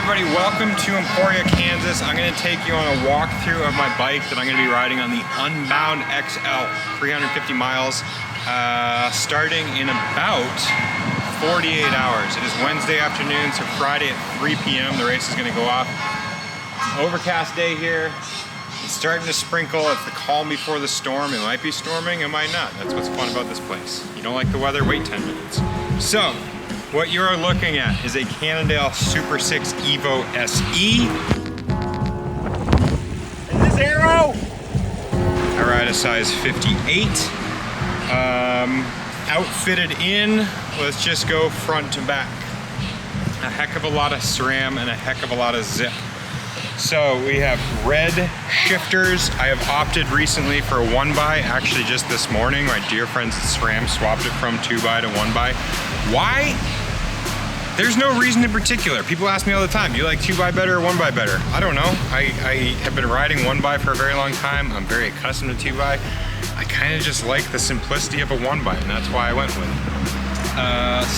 everybody, welcome to Emporia, Kansas. I'm going to take you on a walkthrough of my bike that I'm going to be riding on the Unbound XL, 350 miles, starting in about 48 hours. It is Wednesday afternoon, so Friday at 3 p.m. the race is going to go off. Overcast day here. It's starting to sprinkle. It's the calm before the storm. It might be storming, it might not. That's what's fun about this place. You don't like the weather? Wait 10 minutes. So, what you're looking at is a Cannondale SuperSix EVO SE. And this arrow! I ride a size 58. Outfitted in, let's just go front to back. A heck of a lot of SRAM and a heck of a lot of Zipp. So we have red shifters. I have opted recently for a 1x. Actually just this morning, my dear friends at SRAM swapped it from 2x to 1x. Why? There's no reason in particular. People ask me all the time, do you like 2x better or 1x better? I don't know. I have been riding 1x for a very long time. I'm very accustomed to 2x. I kind of just like the simplicity of a 1x, and that's why I went with it.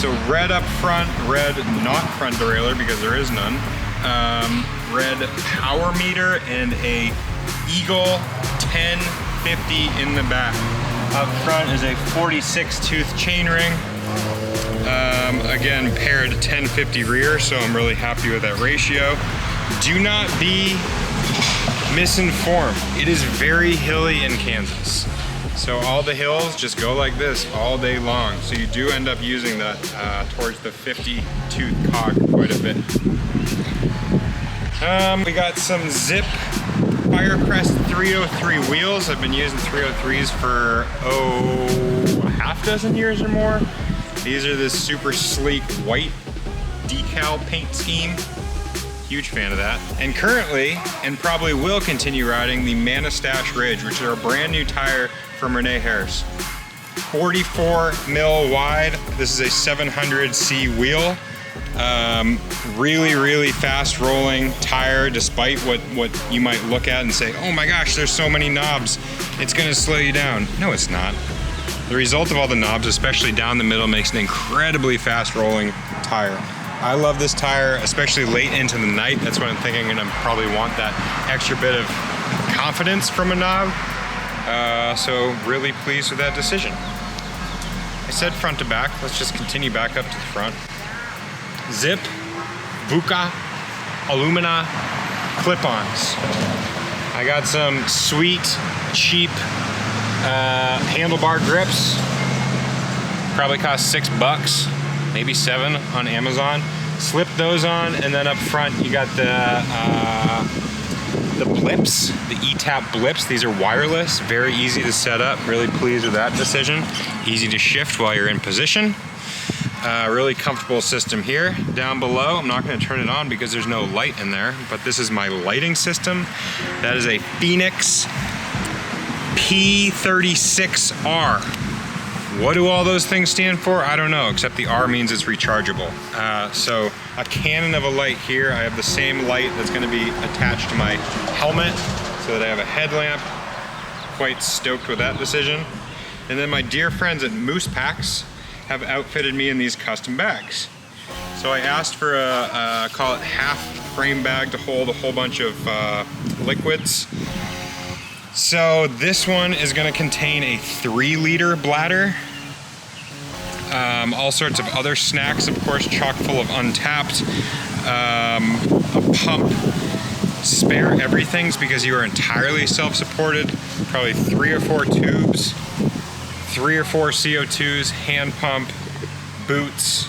So red up front, red not front derailleur because there is none. Red power meter and a Eagle 1050 in the back. Up front is a 46 tooth chainring. Again, paired 1050 rear, so I'm really happy with that ratio. Do not be misinformed. It is very hilly in Kansas. So all the hills just go like this all day long. So you do end up using that towards the 50 tooth cog quite a bit. We got some Zipp Firecrest 303 wheels. I've been using 303s for, a half dozen years or more. These are this super sleek white decal paint scheme. Huge fan of that. And currently, and probably will continue riding, the Manastash Ridge, which are a brand new tire from Renee Harris. 44 mil wide. This is a 700C wheel. Really fast rolling tire, despite what you might look at and say, oh my gosh, there's so many knobs, it's gonna slow you down. No, it's not. The result of all the knobs, especially down the middle, makes an incredibly fast rolling tire. I love this tire, especially late into the night. That's what I'm thinking, and I probably want that extra bit of confidence from a knob. So really pleased with that decision. I said front to back, let's just continue back up to the front. Zipp Vuka Alumina clip-ons. I got some sweet, cheap handlebar grips. Probably cost $6, maybe $7 on Amazon. Slip those on, and then up front you got the blips, the E-tap blips. These are wireless, very easy to set up. Really pleased with that decision. Easy to shift while you're in position. Really comfortable system here. Down below, I'm not going to turn it on because there's no light in there, but this is my lighting system. That is a Phoenix P36R. What do all those things stand for? I don't know, except the R means it's rechargeable. So a cannon of a light here. I have the same light that's going to be attached to my helmet so that I have a headlamp. Quite stoked with that decision. And then my dear friends at Moose Packs have outfitted me in these custom bags. So I asked for a call it half frame bag to hold a whole bunch of liquids. So this one is going to contain a 3-liter bladder, all sorts of other snacks, of course, chock full of Untapped, a pump, spare everythings because you are entirely self-supported, probably 3 or 4 tubes, 3 or 4 CO2s, hand pump, boots,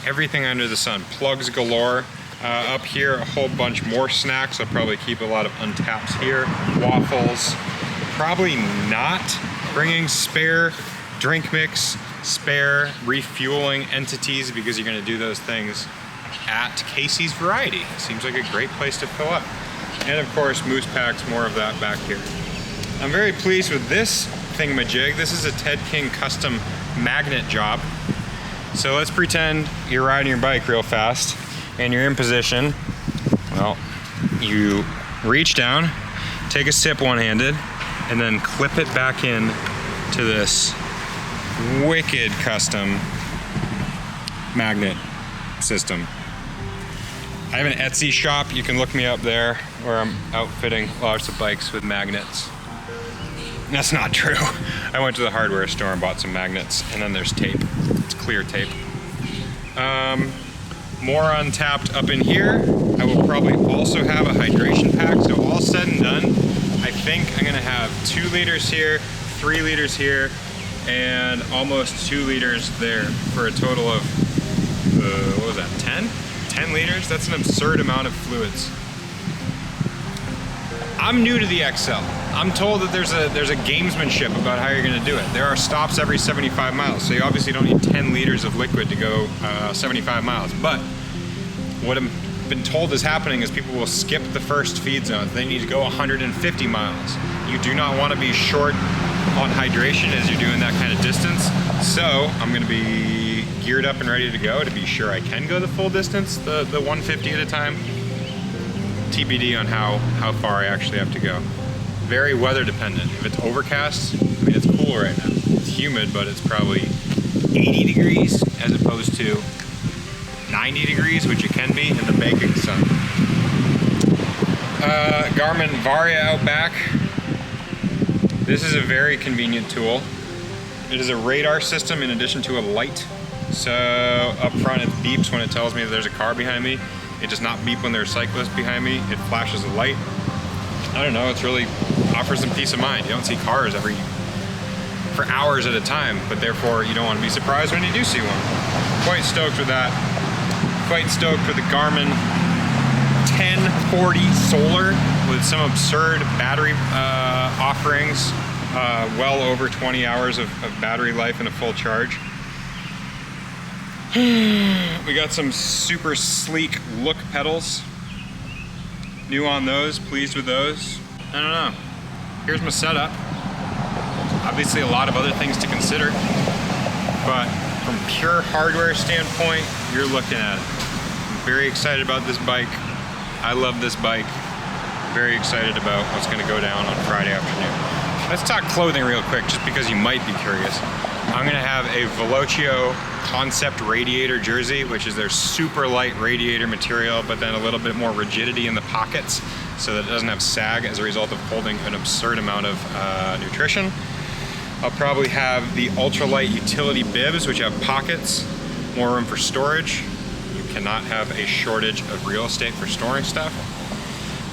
everything under the sun, plugs galore. Up here, a whole bunch more snacks. I'll probably keep a lot of Untaps here, waffles. Probably not bringing spare drink mix, spare refueling entities because you're gonna do those things at Casey's Variety. Seems like a great place to fill up. And of course, Moose Packs, more of that back here. I'm very pleased with this thingamajig. This is a Ted King custom magnet job. So let's pretend you're riding your bike real fast and you're in position. Well, you reach down, take a sip one-handed, and then clip it back in to this wicked custom magnet system. I have an Etsy shop. You can look me up there where I'm outfitting lots of bikes with magnets. That's not true. I went to the hardware store and bought some magnets, and then there's tape. It's clear tape. More untapped up in here. I will probably also have a hydration pack. So all said and done, I think I'm gonna have 2 liters here, 3 liters here, and almost 2 liters there for a total of, what was that, 10? 10 liters? That's an absurd amount of fluids. I'm new to the XL. I'm told that there's a gamesmanship about how you're gonna do it. There are stops every 75 miles, so you obviously don't need 10 liters of liquid to go 75 miles. But what I've been told is happening is people will skip the first feed zone. They need to go 150 miles. You do not want to be short on hydration as you're doing that kind of distance. So I'm gonna be geared up and ready to go to be sure I can go the full distance, the 150 at a time. TBD on how far I actually have to go. Very weather dependent. If it's overcast, I mean, it's cool right now. It's humid, but it's probably 80 degrees as opposed to 90 degrees, which it can be in the baking sun. Garmin Varia out back. This is a very convenient tool. It is a radar system in addition to a light. So up front it beeps when it tells me that there's a car behind me. It does not beep when there's cyclists behind me. It flashes a light. I don't know, it's really offers some peace of mind. You don't see cars for hours at a time, but therefore you don't want to be surprised when you do see one. Quite stoked with that. Quite stoked with the Garmin 1040 Solar with some absurd battery offerings. Well over 20 hours of battery life in a full charge. We got some super sleek look pedals. New on those, pleased with those. I don't know. Here's my setup. Obviously a lot of other things to consider, but from pure hardware standpoint, you're looking at it. I'm very excited about this bike. I love this bike. Very excited about what's gonna go down on Friday afternoon. Let's talk clothing real quick, just because you might be curious. I'm gonna have a Velocio Concept Radiator jersey, which is their super light radiator material, but then a little bit more rigidity in the pockets so that it doesn't have sag as a result of holding an absurd amount of nutrition. I'll probably have the ultralight utility bibs, which have pockets, more room for storage. You cannot have a shortage of real estate for storing stuff.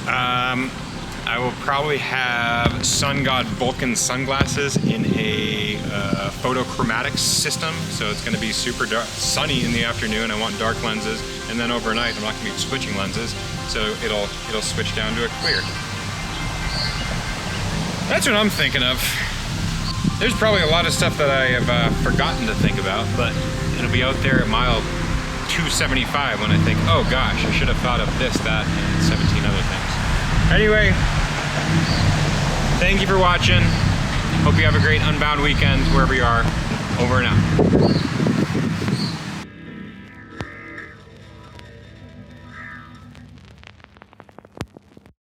I will probably have Sun God Vulcan sunglasses in a photochromatic system, so it's going to be super dark, sunny in the afternoon. I want dark lenses, and then overnight I'm not going to be switching lenses, so it'll switch down to a clear. That's what I'm thinking of. There's probably a lot of stuff that I have forgotten to think about, but it'll be out there at mile 275 when I think, oh gosh, I should have thought of this, that, and 17 other things. Anyway, thank you for watching. Hope you have a great Unbound weekend wherever you are. Over and out.